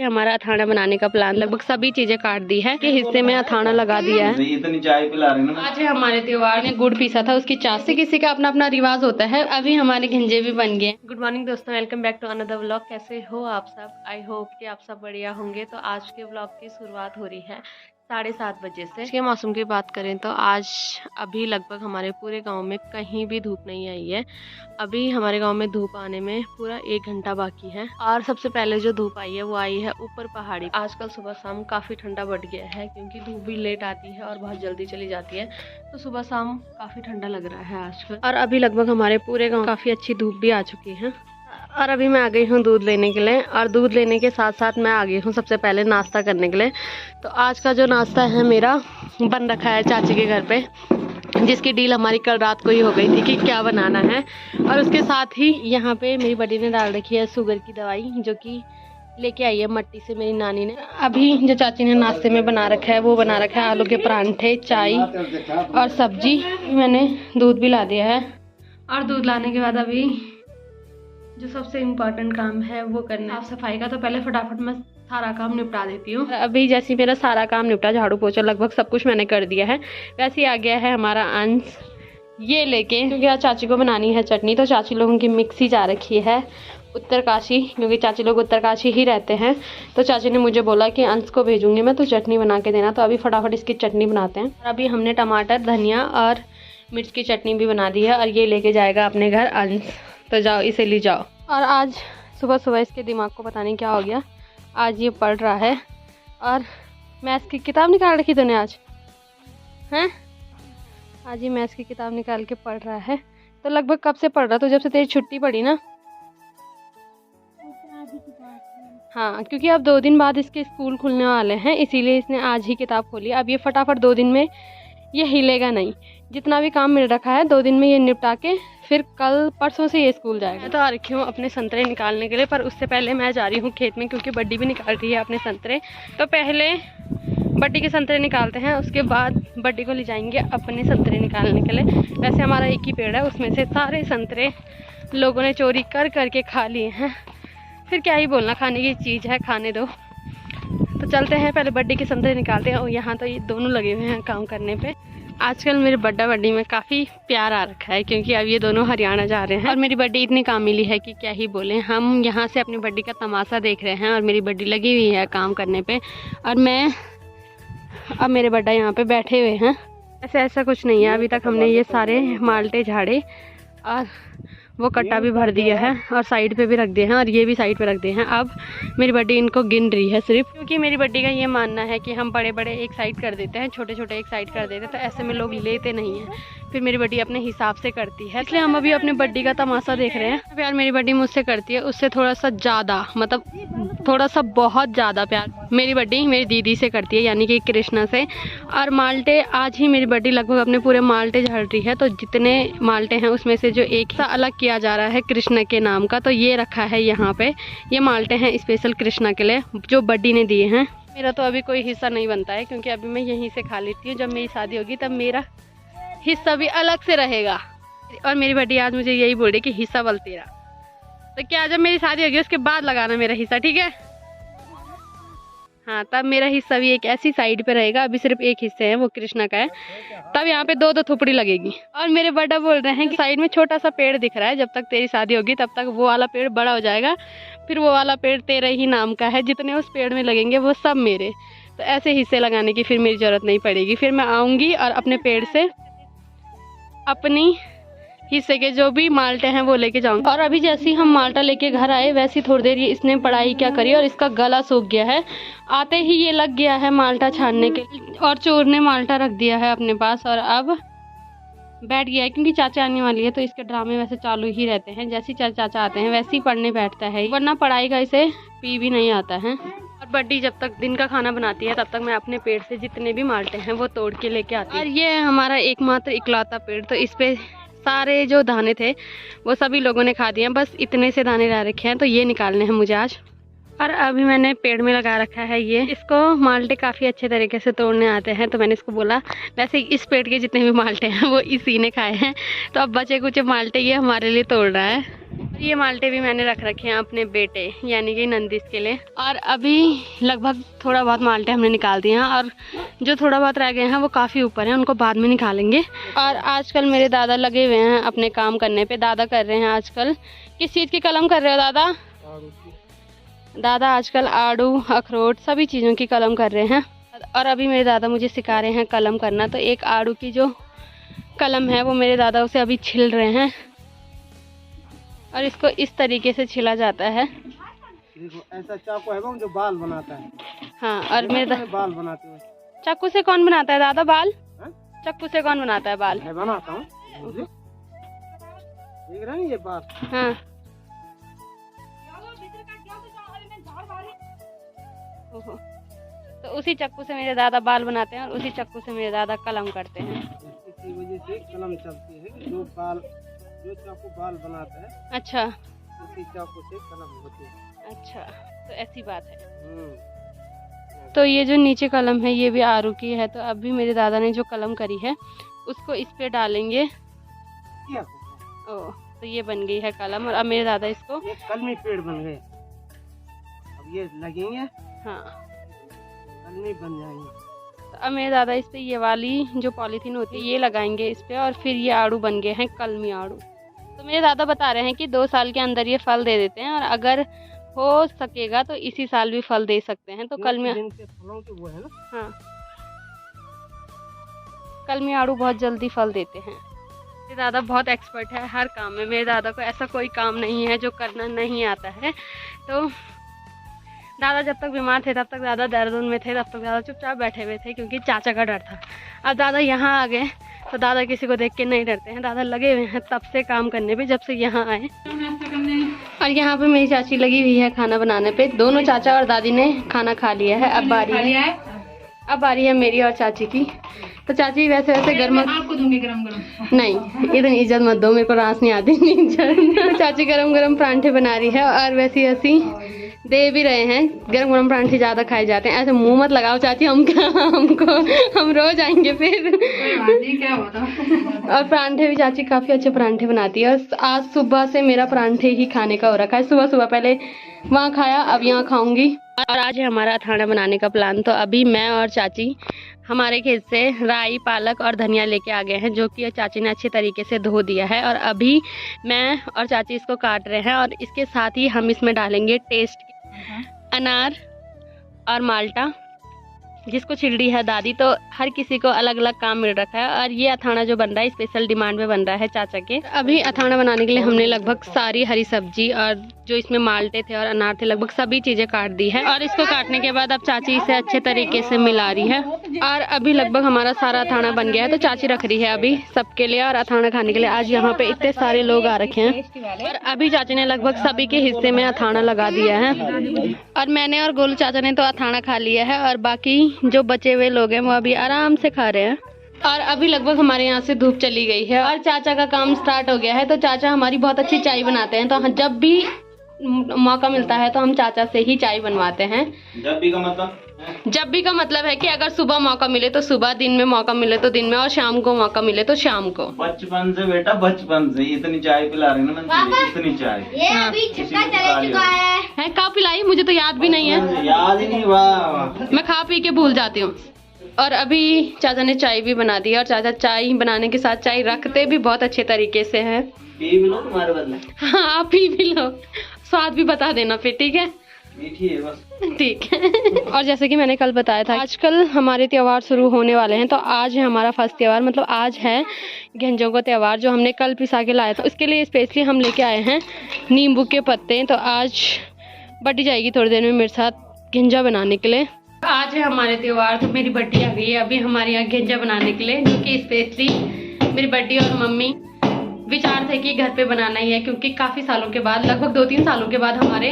हमारा अथाना बनाने का प्लान। लगभग सभी चीजें काट दी है कि हिस्से में अथाना लगा दिया है। इतनी चाय पिला रही ना। आज है हमारे त्योहार ने गुड़ पीसा था, उसकी चाय से किसी का अपना अपना रिवाज होता है। अभी हमारे घिंजे भी बन गए। गुड मॉर्निंग दोस्तों, welcome back to another vlog. कैसे हो आप सब? आई होप कि आप सब बढ़िया होंगे। तो आज के व्लॉग की शुरुआत हो रही है 7:30 बजे से। आज के मौसम की बात करें तो आज अभी लगभग हमारे पूरे गांव में कहीं भी धूप नहीं आई है। अभी हमारे गांव में धूप आने में पूरा 1 घंटा बाकी है। और सबसे पहले जो धूप आई है वो आई है ऊपर पहाड़ी। आजकल सुबह शाम काफ़ी ठंडा बढ़ गया है क्योंकि धूप भी लेट आती है और बहुत जल्दी चली जाती है, तो सुबह शाम काफ़ी ठंडा लग रहा है आजकल। और अभी लगभग हमारे पूरे गाँव काफ़ी अच्छी धूप भी आ चुकी है। और अभी मैं आ गई हूँ दूध लेने के लिए, और दूध लेने के साथ साथ मैं आ गई हूँ सबसे पहले नाश्ता करने के लिए। तो आज का जो नाश्ता है मेरा बन रखा है चाची के घर पे, जिसकी डील हमारी कल रात को ही हो गई थी कि क्या बनाना है। और उसके साथ ही यहाँ पे मेरी बड़ी ने डाल रखी है शुगर की दवाई, जो कि लेके आई है मट्टी से मेरी नानी ने। अभी जो चाची ने नाश्ते में बना रखा है वो बना रखा है आलू के परांठे, चाय और सब्जी। मैंने दूध भी ला दिया है, और दूध लाने के बाद अभी जो सबसे इम्पोर्टेंट काम है वो करना है साफ सफाई का। तो पहले फटाफट मैं सारा काम निपटा देती हूँ। अभी जैसे मेरा सारा काम निपटा, झाड़ू पोछा लगभग सब कुछ मैंने कर दिया है, वैसे ही आ गया है हमारा अंश ये लेके, क्योंकि आज चाची को बनानी है चटनी। तो चाची लोगों की मिक्सी जा रखी है उत्तरकाशी, क्योंकि चाची लोग उत्तरकाशी ही रहते हैं। तो चाची ने मुझे बोला कि अंश को भेजूंगी मैं, तो चटनी बना के देना। तो अभी फटाफट इसकी चटनी बनाते हैं। और अभी हमने टमाटर, धनिया और मिर्च की चटनी भी बना दी है, और ये लेके जाएगा अपने घर अंश। तो जाओ इसे ले जाओ। और आज सुबह सुबह इसके दिमाग को पता नहीं क्या हो गया, आज ये पढ़ रहा है। और मैथ्स की किताब निकाल रखी तूने आज, हैं? आज ये मैथ्स की किताब निकाल के पढ़ रहा है। तो लगभग कब से पढ़ रहा? तो जब से तेरी छुट्टी पड़ी ना। हाँ, क्योंकि अब 2 दिन बाद इसके स्कूल खुलने वाले हैं, इसीलिए इसने आज ही किताब खोली। अब ये फटाफट 2 दिन में ये हिलेगा नहीं। जितना भी काम मिल रखा है 2 दिन में ये निपटा के फिर कल परसों से ये स्कूल जाएगा। मैं तो आ रखी हूँ अपने संतरे निकालने के लिए, पर उससे पहले मैं जा रही हूँ खेत में, क्योंकि बड्डी भी निकाल रही है अपने संतरे। तो पहले बड्डी के संतरे निकालते हैं, उसके बाद बड्डी को ले जाएंगे अपने संतरे निकालने के लिए। वैसे हमारा एक ही पेड़ है, उसमें से सारे संतरे लोगों ने चोरी कर करके खा लिए हैं। फिर क्या ही बोलना, खाने की चीज़ है, खाने दो। तो चलते हैं, पहले बड्डी के संतरे निकालते हैं। और यहाँ तो ये दोनों लगे हुए हैं काम करने पे। आजकल मेरे बड्डा बड्डी में काफ़ी प्यार आ रखा है, क्योंकि अब ये दोनों हरियाणा जा रहे हैं। और मेरी बड्डी इतनी कामिली है कि क्या ही बोले। हम यहाँ से अपनी बड्डी का तमाशा देख रहे हैं, और मेरी बड्डी लगी हुई है काम करने पे, और मैं अब मेरे बड्डा यहाँ पे बैठे हुए हैं। ऐसा कुछ नहीं है। अभी तक हमने ये सारे माल्टे झाड़े और वो कट्टा भी भर दिया है, और साइड पे भी रख दिए हैं, और ये भी साइड पे रख दिए हैं। अब मेरी बड्डी इनको गिन रही है सिर्फ, क्योंकि मेरी बड्डी का ये मानना है कि हम बड़े बड़े एक साइड कर देते हैं, छोटे छोटे एक साइड कर देते हैं, तो ऐसे में लोग लेते नहीं हैं। फिर मेरी बड्डी अपने हिसाब से करती है, इसलिए हम अभी अपने बड्डी का तमाशा देख रहे हैं। प्यार मेरी बड्डी मुझसे करती है, उससे थोड़ा सा ज़्यादा, मतलब थोड़ा सा बहुत ज़्यादा प्यार मेरी बड्डी मेरी दीदी से करती है, यानी कि कृष्णा से। और माल्टे आज ही मेरी बड्डी लगभग अपने पूरे माल्टे झाड़ रही है। तो जितने माल्टे हैं उसमें से जो एक सा अलग किया जा रहा है कृष्णा के नाम का, तो ये रखा है यहाँ पे। ये माल्टे हैं स्पेशल कृष्णा के लिए, जो बड्डी ने दिए हैं। मेरा तो अभी कोई हिस्सा नहीं बनता है, क्योंकि अभी मैं यहीं से खा लेती हूँ। जब मेरी शादी होगी तब मेरा हिस्सा भी अलग से रहेगा। और मेरी बड्डी आज मुझे यही बोल रही कि हिस्सा बल तेरा। तो क्या जब मेरी शादी होगी उसके बाद लगाना मेरा हिस्सा, ठीक है? हाँ, तब मेरा हिस्सा भी एक ऐसी साइड पे रहेगा। अभी सिर्फ एक हिस्से है, वो कृष्णा का है। तब यहाँ पे 2-2 थुपड़ी लगेगी। और मेरे बड़ा बोल रहे हैं कि साइड में छोटा सा पेड़ दिख रहा है, जब तक तेरी शादी होगी तब तक वो वाला पेड़ बड़ा हो जाएगा, फिर वो वाला पेड़ तेरे ही नाम का है। जितने उस पेड़ में लगेंगे वो सब मेरे। तो ऐसे हिस्से लगाने की फिर मेरी ज़रूरत नहीं पड़ेगी। फिर मैं आऊँगी और अपने पेड़ से अपनी हिस्से के जो भी माल्टे हैं वो लेके जाऊंगी। और अभी जैसे ही हम माल्टा लेके घर आए, वैसी थोड़ी देर ये इसने पढ़ाई क्या करी, और इसका गला सूख गया है। आते ही ये लग गया है माल्टा छानने के, और चोर ने माल्टा रख दिया है अपने पास, और अब बैठ गया है। क्योंकि चाचा आने वाली है, तो इसके ड्रामे वैसे चालू ही रहते हैं। जैसे ही चाचा आते हैं वैसे ही पढ़ने बैठता है, वरना पढ़ाई का इसे पी भी नहीं आता है। और बड्डी जब तक दिन का खाना बनाती है तब तक मैं अपने पेड़ से जितने भी माल्टे हैं वो तोड़ के लेके आती हूँ। और ये हमारा एकमात्र इकलौता पेड़, तो इस पे सारे जो दाने थे वो सभी लोगों ने खा दिए हैं। बस इतने से दाने ला रखे हैं, तो ये निकालने हैं मुझे आज। और अभी मैंने पेड़ में लगा रखा है ये, इसको माल्टे काफ़ी अच्छे तरीके से तोड़ने आते हैं। तो मैंने इसको बोला, वैसे इस पेड़ के जितने भी माल्टे हैं वो इसी ने खाए हैं, तो अब बचे कुछ माल्टे ये हमारे लिए तोड़ रहा है। ये माल्टे भी मैंने रख रखे हैं अपने बेटे यानी कि नंदिस के लिए। और अभी लगभग थोड़ा बहुत माल्टे हमने निकाल दिए हैं और जो थोड़ा बहुत रह गए हैं वो काफ़ी ऊपर हैं, उनको बाद में निकालेंगे। और आजकल मेरे दादा लगे हुए हैं अपने काम करने पे। दादा कर रहे हैं आजकल, किस चीज़ की कलम कर रहे हो दादा? दादा आजकल आड़ू, अखरोट सभी चीज़ों की कलम कर रहे हैं। और अभी मेरे दादा मुझे सिखा रहे हैं कलम करना। तो एक आड़ू की जो कलम है वो मेरे दादा उसे अभी छिल रहे हैं और इसको इस तरीके से छिला जाता है। देखो ऐसा चाकू है जो बाल बनाता है। हाँ, और मेरे बाल बनाते हैं। चाकू से कौन बनाता है दादा बाल? हा? चाकू से कौन बनाता है बाल? मैं बनाता हूँ। देख रहे हैं ये बाल? हाँ। ओहो, तो उसी चाकू से मेरे दादा बाल बनाते हैं और उसी चाकू से मेरे दादा कलम करते हैं। इसी वजह से कलम चलती है कि जो चाकू बाल बनाता है, अच्छा, उसी चाकू से कलम होती है। अच्छा, तो ऐसी बात है। तो ये जो नीचे कलम है ये भी आरू की है। तो अभी मेरे दादा ने जो कलम करी है उसको इस पे डालेंगे। ओह, तो ये बन गई है कलम और अब मेरे दादा इसको ये कलमी पेड़ बन गए। अब ये लगेंगे। हाँ, कलमी बन जाएंगे। तो अब मेरे दादा इस पे ये वाली जो पॉलीथीन होती है ये लगाएंगे इस पे और फिर ये आड़ू बन गए हैं कलमी आड़ू। तो मेरे दादा बता रहे हैं कि 2 साल के अंदर ये फल दे देते हैं और अगर हो सकेगा तो इसी साल भी फल दे सकते हैं। तो कलमी फलों के वो है ना। हाँ, कलमी आड़ू बहुत जल्दी फल देते हैं। मेरे दादा बहुत एक्सपर्ट है हर काम में। मेरे दादा को ऐसा कोई काम नहीं है जो करना नहीं आता है। तो दादा जब तक बीमार थे तब तक दादा देहरादून में थे, तब तक दादा चुपचाप बैठे हुए थे क्योंकि चाचा का डर था। अब दादा यहाँ आ गए तो दादा किसी को देख के नहीं डरते हैं। दादा लगे हुए हैं तब से काम करने पे, जब से यहाँ आए। और यहाँ पे मेरी चाची लगी हुई है खाना बनाने पे। दोनों चाचा और दादी ने खाना खा लिया है। अब बारी है मेरी और चाची की। तो चाची वैसे गर्म आपको दूंगी गरम गरम। नहीं, इतनी इज्जत मत दो, मेरे को रास नहीं आती। चाची गरम गरम परांठे बना रही है और वैसे ऐसी दे भी रहे हैं। गरम गरम परांठे ज़्यादा खाए जाते हैं। ऐसे मुंह मत लगाओ चाची, हम रोज आएंगे फिर। क्या होता। और परांठे भी चाची काफ़ी अच्छे परांठे बनाती है। और आज सुबह से मेरा परांठे ही खाने का हो रखा है। सुबह पहले वहाँ खाया, अब यहाँ खाऊंगी। और आज है हमारा अथाना बनाने का प्लान। तो अभी मैं और चाची हमारे खेत से राई, पालक और धनिया लेके आ गए हैं जो कि चाची ने अच्छे तरीके से धो दिया है। और अभी मैं और चाची इसको काट रहे हैं और इसके साथ ही हम इसमें डालेंगे टेस्ट अनार और माल्टा, जिसको छिलड़ी है दादी। तो हर किसी को अलग अलग काम मिल रखा है। और ये अथाना जो बन रहा है स्पेशल डिमांड में बन रहा है चाचा के। अभी अथाना बनाने के लिए हमने लगभग सारी हरी सब्जी और जो इसमें माल्टे थे और अनार थे लगभग सभी चीजें काट दी है। और इसको काटने के बाद अब चाची इसे अच्छे तरीके से मिला रही है। और अभी लगभग हमारा सारा अथाना बन गया है। तो चाची रख रही है अभी सबके लिए और अथाना खाने के लिए। आज यहाँ पे इतने सारे लोग आ रखे हैं और अभी चाची ने लगभग सभी के हिस्से में अथाना लगा दिया है। और मैंने और गोलू चाचा ने तो अथाना खा लिया है और बाकी जो बचे हुए लोग हैं वो अभी आराम से खा रहे हैं। और अभी लगभग हमारे यहाँ से धूप चली गई है और चाचा का काम स्टार्ट हो गया है। तो चाचा हमारी बहुत अच्छी चाय बनाते हैं। तो जब भी मौका मिलता है तो हम चाचा से ही चाय बनवाते हैं। जब भी का मतलब है कि अगर सुबह मौका मिले तो सुबह, दिन में मौका मिले तो दिन में और शाम को मौका मिले तो शाम को। बचपन से बेटा, बचपन से इतनी चाय पिला रही ना इतनी चाय। ये अभी छक्का चले चुका है। कब पिलाई मुझे तो याद भी नहीं है। याद ही नहीं। वाह, मैं खा पी के भूल जाती हूँ। और अभी चाचा ने चाय भी बना दी और चाचा चाय बनाने के साथ चाय रखते भी बहुत अच्छे तरीके से हैं। पी भी लो तुम्हारे बदले। हाँ, आप पी भी लो, स्वाद भी बता देना फिर, ठीक है? मीठी है बस। ठीक है। और जैसे कि मैंने कल बताया था आजकल हमारे त्यौहार शुरू होने वाले हैं। तो आज है हमारा फर्स्ट त्यौहार, मतलब आज है गेंजों का त्यौहार जो हमने कल पिसा के लाया था। उसके लिए स्पेशली हम लेके आए हैं नींबू के पत्ते। तो आज बटी जाएगी थोड़ी देर में मेरे साथ गेंजा बनाने के लिए। आज है हमारे त्यौहार। तो मेरी बट्टी आ गई है अभी हमारे यहाँ गेंजा बनाने के लिए, जो कि स्पेशली मेरी बट्टी और मम्मी विचार थे कि घर पे बनाना ही है क्योंकि काफ़ी सालों के बाद, लगभग 2-3 सालों के बाद हमारे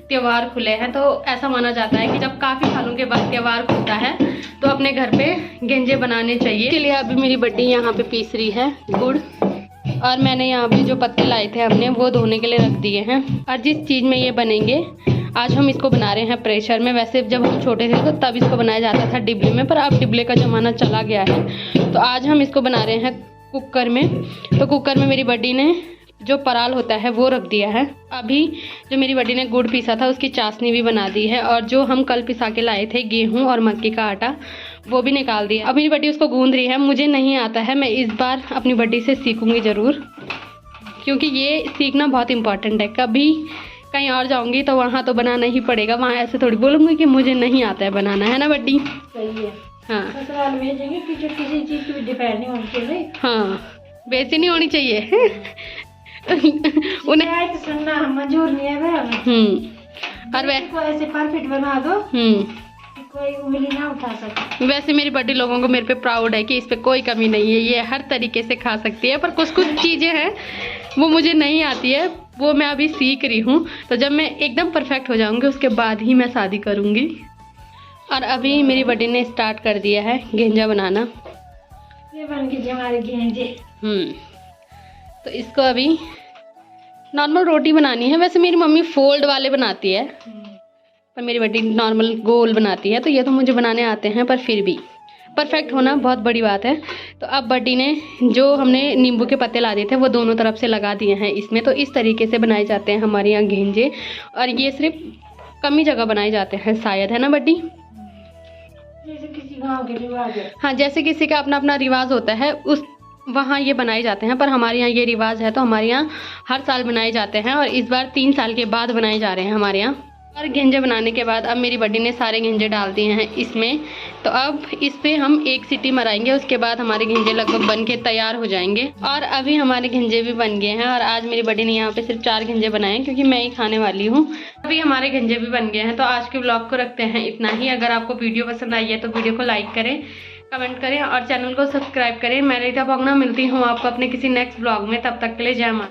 त्यौहार खुले हैं। तो ऐसा माना जाता है कि जब काफ़ी सालों के बाद त्यौहार खुलता है तो अपने घर पे गेंजे बनाने चाहिए। इसके लिए अभी मेरी बट्टी यहाँ पे पीस रही है गुड़। और मैंने यहाँ पे जो पत्ते लाए थे हमने वो धोने के लिए रख दिए हैं। और जिस चीज़ में ये बनेंगे आज हम इसको बना रहे हैं प्रेशर में। वैसे जब हम छोटे थे तो तब इसको बनाया जाता था डिबले में, पर अब डिबले का ज़माना चला गया है। तो आज हम इसको बना रहे हैं कुकर में। तो कुकर में मेरी बड्डी ने जो पराल होता है वो रख दिया है। अभी जो मेरी बड़ी ने गुड़ पीसा था उसकी चाशनी भी बना दी है, और जो हम कल पिसा के लाए थे गेहूं और मक्की का आटा वो भी निकाल दिया। अब मेरी बड़ी उसको गूंद रही है। मुझे नहीं आता है, मैं इस बार अपनी बड़ी से सीखूंगी ज़रूर, क्योंकि ये सीखना बहुत इम्पॉर्टेंट है। कभी कहीं और जाऊंगी तो वहाँ तो बनाना ही पड़ेगा, वहाँ ऐसे थोड़ी बोलूँगी कि मुझे नहीं आता है बनाना, है ना बड्डी? सही है। हाँ ससुराल में जाएंगे टीचर किसी चीज़ की भी डिपेंड नहीं होनी चाहिए। हाँ, बेइज्जती नहीं होनी चाहिए। उन्हें शिकायत सुनना मंजूर नहीं है भाई। और को ऐसे परफेक्ट बना दो कि कोई उंगली ना उठा सके। वैसे मेरी बड़ी लोगों को मेरे पे प्राउड है कि इस पे कोई कमी नहीं है, ये हर तरीके से खा सकती है। पर कुछ चीज़ें हैं वो मुझे नहीं आती है, वो मैं अभी सीख रही हूँ। तो जब मैं एकदम परफेक्ट हो जाऊँगी उसके बाद ही मैं शादी करूँगी। और अभी मेरी बड़ी ने स्टार्ट कर दिया है गेंजा बनाना। ये बन के हमारे गेंजे। तो इसको अभी नॉर्मल रोटी बनानी है। वैसे मेरी मम्मी फोल्ड वाले बनाती है, पर मेरी बड़ी नॉर्मल गोल बनाती है। तो ये तो मुझे बनाने आते हैं, पर फिर भी परफेक्ट होना बहुत बड़ी बात है। तो अब बड़ी ने जो हमने नींबू के पत्ते ला दिए थे वो दोनों तरफ से लगा दिए हैं इसमें। तो इस तरीके से बनाए जाते हैं हमारे यहाँ घेंजे, और ये सिर्फ कम ही जगह बनाए जाते हैं शायद, है ना बड्डी? जैसे किसी गांव के रिवाज है। हाँ, जैसे किसी का अपना अपना रिवाज होता है, उस वहाँ ये बनाए जाते हैं। पर हमारे यहाँ ये रिवाज है तो हमारे यहाँ हर साल बनाए जाते हैं, और इस बार 3 साल के बाद बनाए जा रहे हैं हमारे यहाँ। और घेंजे बनाने के बाद अब मेरी बड़ी ने सारे घेंजे डाल दिए हैं इसमें। तो अब इस पे हम 1 सीटी मराएंगे, उसके बाद हमारे घेंजे लगभग बन के तैयार हो जाएंगे। और अभी हमारे घेंजे भी बन गए हैं, और आज मेरी बड़ी ने यहाँ पे सिर्फ 4 घेंजे बनाए हैं क्योंकि मैं ही खाने वाली हूँ। अभी हमारे घेंजे भी बन गए हैं। तो आज के ब्लॉग को रखते हैं इतना ही। अगर आपको वीडियो पसंद आई है तो वीडियो को लाइक करें, कमेंट करें और चैनल को सब्सक्राइब करें। मैं रीता पोंगना मिलती हूँ आपको अपने किसी नेक्स्ट ब्लॉग में। तब तक के लिए जय माता।